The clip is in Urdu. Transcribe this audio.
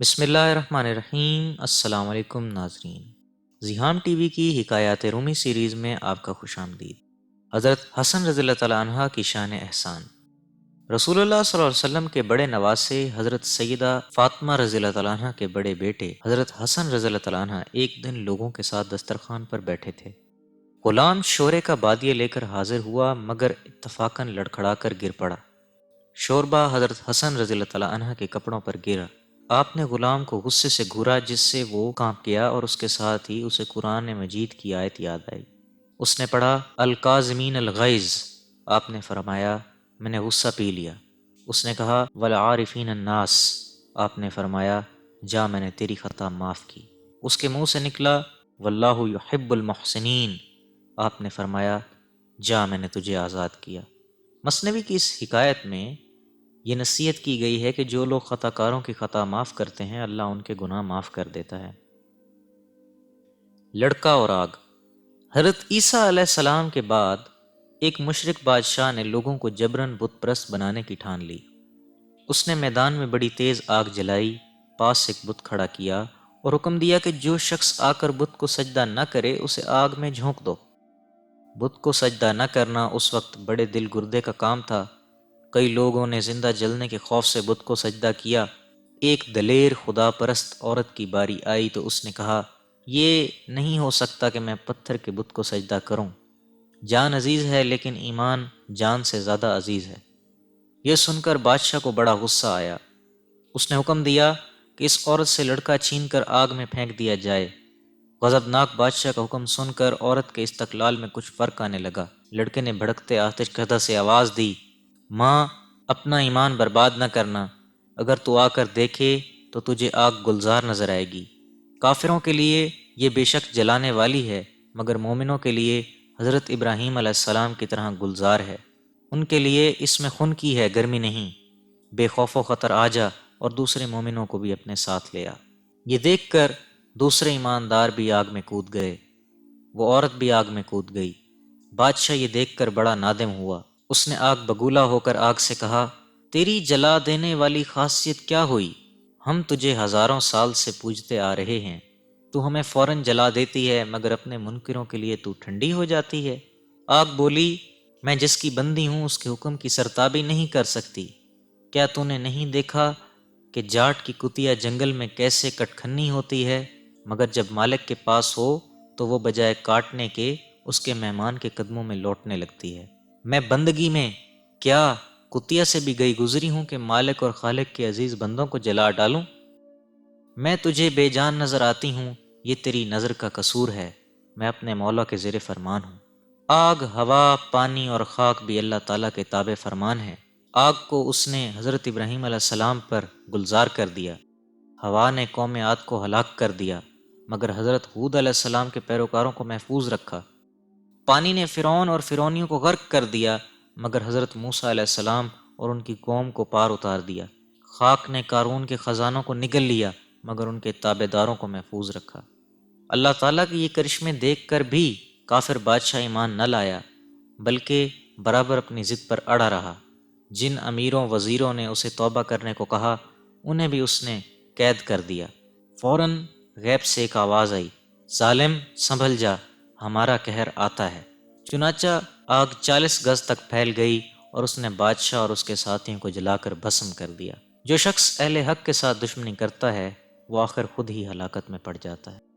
بسم اللہ الرحمن الرحیم۔ السلام علیکم ناظرین، ذیہام ٹی وی کی حکایات رومی سیریز میں آپ کا خوش آمدید۔ حضرت حسن رضی اللہ تعالیٰ عنہ کی شان احسان۔ رسول اللہ صلی اللہ علیہ وسلم کے بڑے نواسے حضرت سیدہ فاطمہ رضی اللہ تعالیٰ عنہ کے بڑے بیٹے حضرت حسن رضی اللہ تعالیٰ عنہ ایک دن لوگوں کے ساتھ دسترخوان پر بیٹھے تھے۔ غلام شورے کا بادیہ لے کر حاضر ہوا مگر اتفاقاً لڑکھڑا کر گر پڑا۔ شوربہ حضرت حسن رضی اللہ تعالیٰ عنہ کے کپڑوں پر گرا۔ آپ نے غلام کو غصے سے گھورا جس سے وہ کانپ گیا اور اس کے ساتھ ہی اسے قرآن مجید کی آیت یاد آئی۔ اس نے پڑھا الکاظمین الغیظ۔ آپ نے فرمایا میں نے غصہ پی لیا۔ اس نے کہا والعارفین الناس۔ آپ نے فرمایا جا میں نے تیری خطا معاف کی۔ اس کے منہ سے نکلا واللہ یحب المحسنین۔ آپ نے فرمایا جا میں نے تجھے آزاد کیا۔ مثنوی کی اس حکایت میں یہ نصیحت کی گئی ہے کہ جو لوگ خطا کاروں کی خطا معاف کرتے ہیں اللہ ان کے گناہ معاف کر دیتا ہے۔ لڑکا اور آگ۔ حضرت عیسیٰ علیہ السلام کے بعد ایک مشرک بادشاہ نے لوگوں کو جبراً بت پرست بنانے کی ٹھان لی۔ اس نے میدان میں بڑی تیز آگ جلائی، پاس ایک بت کھڑا کیا اور حکم دیا کہ جو شخص آ کر بت کو سجدہ نہ کرے اسے آگ میں جھونک دو۔ بت کو سجدہ نہ کرنا اس وقت بڑے دل گردے کا کام تھا۔ کئی لوگوں نے زندہ جلنے کے خوف سے بت کو سجدہ کیا۔ ایک دلیر خدا پرست عورت کی باری آئی تو اس نے کہا یہ نہیں ہو سکتا کہ میں پتھر کے بت کو سجدہ کروں۔ جان عزیز ہے لیکن ایمان جان سے زیادہ عزیز ہے۔ یہ سن کر بادشاہ کو بڑا غصہ آیا۔ اس نے حکم دیا کہ اس عورت سے لڑکا چھین کر آگ میں پھینک دیا جائے۔ غضبناک بادشاہ کا حکم سن کر عورت کے استقلال میں کچھ فرق آنے لگا۔ لڑکے نے بھڑکتے آتش کدہ سے آواز دی ماں اپنا ایمان برباد نہ کرنا، اگر تو آ کر دیکھے تو تجھے آگ گلزار نظر آئے گی۔ کافروں کے لیے یہ بے شک جلانے والی ہے مگر مومنوں کے لیے حضرت ابراہیم علیہ السلام کی طرح گلزار ہے۔ ان کے لیے اس میں خون کی ہے گرمی نہیں۔ بے خوف و خطر آ جا اور دوسرے مومنوں کو بھی اپنے ساتھ لے آ۔ یہ دیکھ کر دوسرے ایماندار بھی آگ میں کود گئے۔ وہ عورت بھی آگ میں کود گئی۔ بادشاہ یہ دیکھ کر بڑا نادم ہوا۔ اس نے آگ بگولا ہو کر آگ سے کہا تیری جلا دینے والی خاصیت کیا ہوئی؟ ہم تجھے ہزاروں سال سے پوجتے آ رہے ہیں، تو ہمیں فوراً جلا دیتی ہے مگر اپنے منکروں کے لیے تو ٹھنڈی ہو جاتی ہے۔ آگ بولی میں جس کی بندی ہوں اس کے حکم کی سرتابی نہیں کر سکتی۔ کیا تو نے نہیں دیکھا کہ جاٹ کی کتیا جنگل میں کیسے کٹکھنی ہوتی ہے مگر جب مالک کے پاس ہو تو وہ بجائے کاٹنے کے اس کے مہمان کے قدموں میں لوٹنے لگتی ہے۔ میں بندگی میں کیا کتیا سے بھی گئی گزری ہوں کہ مالک اور خالق کے عزیز بندوں کو جلا ڈالوں؟ میں تجھے بے جان نظر آتی ہوں، یہ تیری نظر کا قصور ہے، میں اپنے مولا کے زیر فرمان ہوں۔ آگ، ہوا، پانی اور خاک بھی اللہ تعالیٰ کے تابع فرمان ہے۔ آگ کو اس نے حضرت ابراہیم علیہ السلام پر گلزار کر دیا۔ ہوا نے قوم عاد کو ہلاک کر دیا مگر حضرت ہود علیہ السلام کے پیروکاروں کو محفوظ رکھا۔ پانی نے فرعون اور فرعونیوں کو غرق کر دیا مگر حضرت موسیٰ علیہ السلام اور ان کی قوم کو پار اتار دیا۔ خاک نے قارون کے خزانوں کو نگل لیا مگر ان کے تابع داروں کو محفوظ رکھا۔ اللہ تعالیٰ کی یہ کرشمے دیکھ کر بھی کافر بادشاہ ایمان نہ لایا بلکہ برابر اپنی ضد پر اڑا رہا۔ جن امیروں وزیروں نے اسے توبہ کرنے کو کہا انہیں بھی اس نے قید کر دیا۔ فوراً غیب سے ایک آواز آئی ظالم سنبھل جا، ہمارا قہر آتا ہے۔ چنانچہ آگ 40 گز تک پھیل گئی اور اس نے بادشاہ اور اس کے ساتھیوں کو جلا کر بھسم کر دیا۔ جو شخص اہل حق کے ساتھ دشمنی کرتا ہے وہ آخر خود ہی ہلاکت میں پڑ جاتا ہے۔